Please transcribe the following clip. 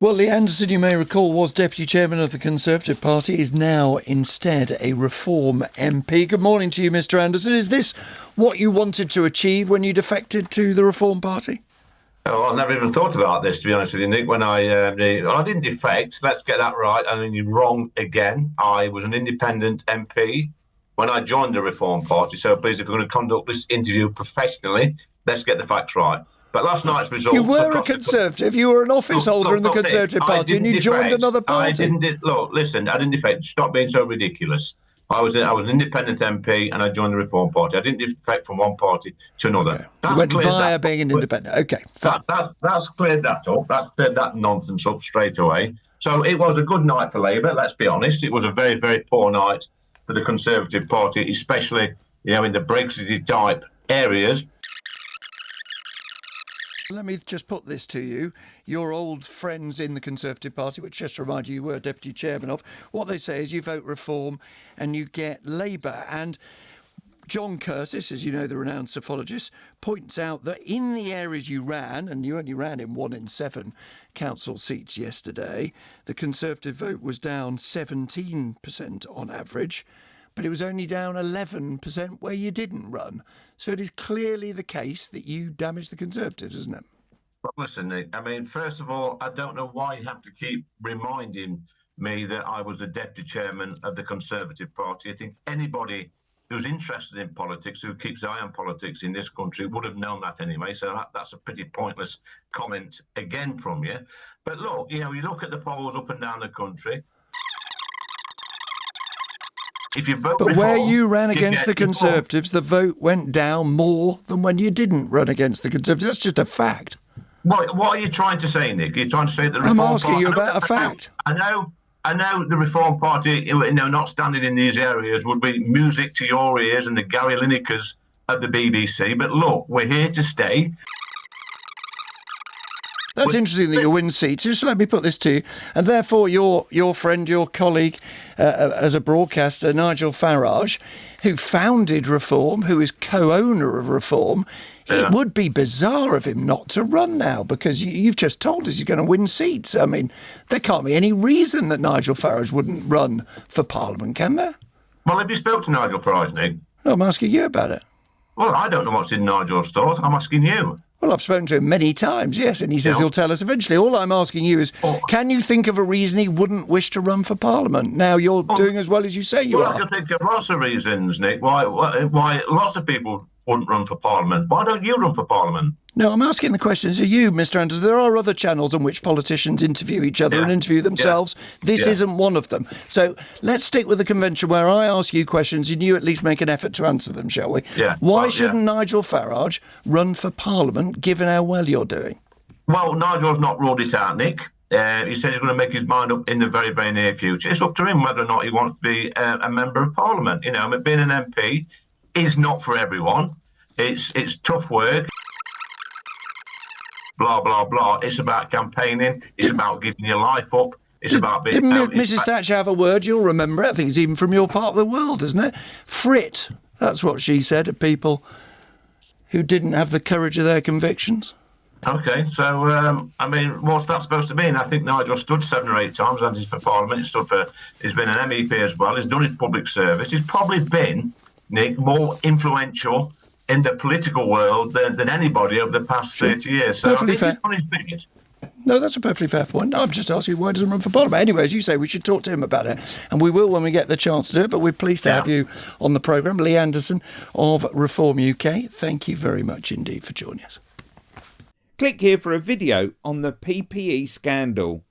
Well, Lee Anderson, you may recall, was Deputy Chairman of the Conservative Party, is now instead a Reform MP. Good morning to you, Mr. Anderson. Is this what you wanted to achieve when you defected to the Reform Party? Oh, I never even thought about this, to be honest with you, Nick. When I didn't defect, let's get that right. I mean, you're wrong again. I was an independent MP when I joined the Reform Party. So please, if we're going to conduct this interview professionally, let's get the facts right. But last night's results... You were a Conservative. You were an office holder in the Conservative Party and you joined another party. Look, listen, I didn't defect. Stop being so ridiculous. I was an independent MP and I joined the Reform Party. I didn't defect from one party to another. Okay. You went via being an independent. Okay, fine. That's cleared that up. That's cleared that nonsense up straight away. So it was a good night for Labour, let's be honest. It was a very, very poor night for the Conservative Party, especially, in the Brexit type areas. Let me just put this to you. Your old friends in the Conservative Party, which just to remind you were Deputy Chairman of, what they say is you vote Reform and you get Labour. And John Curtis, as you know, the renowned psephologist, points out that in the areas you ran, and you only ran in 1 in 7 council seats yesterday, the Conservative vote was down 17% on average, but it was only down 11% where you didn't run. So it is clearly the case that you damaged the Conservatives, isn't it? But listen, Nick, first of all, I don't know why you have to keep reminding me that I was the Deputy Chairman of the Conservative Party. I think anybody who's interested in politics, who keeps an eye on politics in this country, would have known that anyway. So that's a pretty pointless comment again from you. But look, you look at the polls up and down the country. If you vote but Reform, where you ran against the Conservatives, the vote went down more than when you didn't run against the Conservatives. That's just a fact. What are you trying to say, Nick? You're trying to say that the Reform I'm asking Party, you about a fact. I know the Reform Party, not standing in these areas would be music to your ears and the Gary Linekers of the BBC. But look, we're here to stay. That's interesting that you win seats. Just let me put this to you. And therefore, your friend, your colleague as a broadcaster, Nigel Farage, who founded Reform, who is co-owner of Reform, it would be bizarre of him not to run now because you've just told us you're going to win seats. I mean, there can't be any reason that Nigel Farage wouldn't run for Parliament, can there? Well, have you spoke to Nigel Farage, Nick? No, I'm asking you about it. Well, I don't know what's in Nigel's thoughts. I'm asking you. Well, I've spoken to him many times, yes, and he says he'll tell us eventually. All I'm asking you is, can you think of a reason he wouldn't wish to run for Parliament? Now you're doing as well as you say you are. I can think of lots of reasons, Nick, why lots of people wouldn't run for Parliament. Why don't you run for Parliament? No, I'm asking the questions of you, Mr. Anderson. There are other channels on which politicians interview each other and interview themselves. This isn't one of them. So let's stick with the convention where I ask you questions and you at least make an effort to answer them, shall we? Yeah. Why shouldn't Nigel Farage run for Parliament, given how well you're doing? Well, Nigel's not ruled it out, Nick. He said he's going to make his mind up in the very, very near future. It's up to him whether or not he wants to be a member of Parliament. Being an MP is not for everyone. It's tough work. Blah, blah, blah. It's about campaigning. It's about giving your life up. It's about being... Didn't Mrs Thatcher have a word? You'll remember it. I think it's even from your part of the world, isn't it? Frit. That's what she said to people who didn't have the courage of their convictions. OK, so, what's that supposed to mean? I think Nigel stood 7 or 8 times and he's for Parliament. He's been an MEP as well. He's done his public service. He's probably been, Nick, more influential in the political world than anybody over the past 30 years. So perfectly fair. On his bigot. No, that's a perfectly fair point. I'm just asking why doesn't run for Parliament. Anyway, as you say, we should talk to him about it. And we will when we get the chance to do it. But we're pleased to have you on the programme. Lee Anderson of Reform UK. Thank you very much indeed for joining us. Click here for a video on the PPE scandal.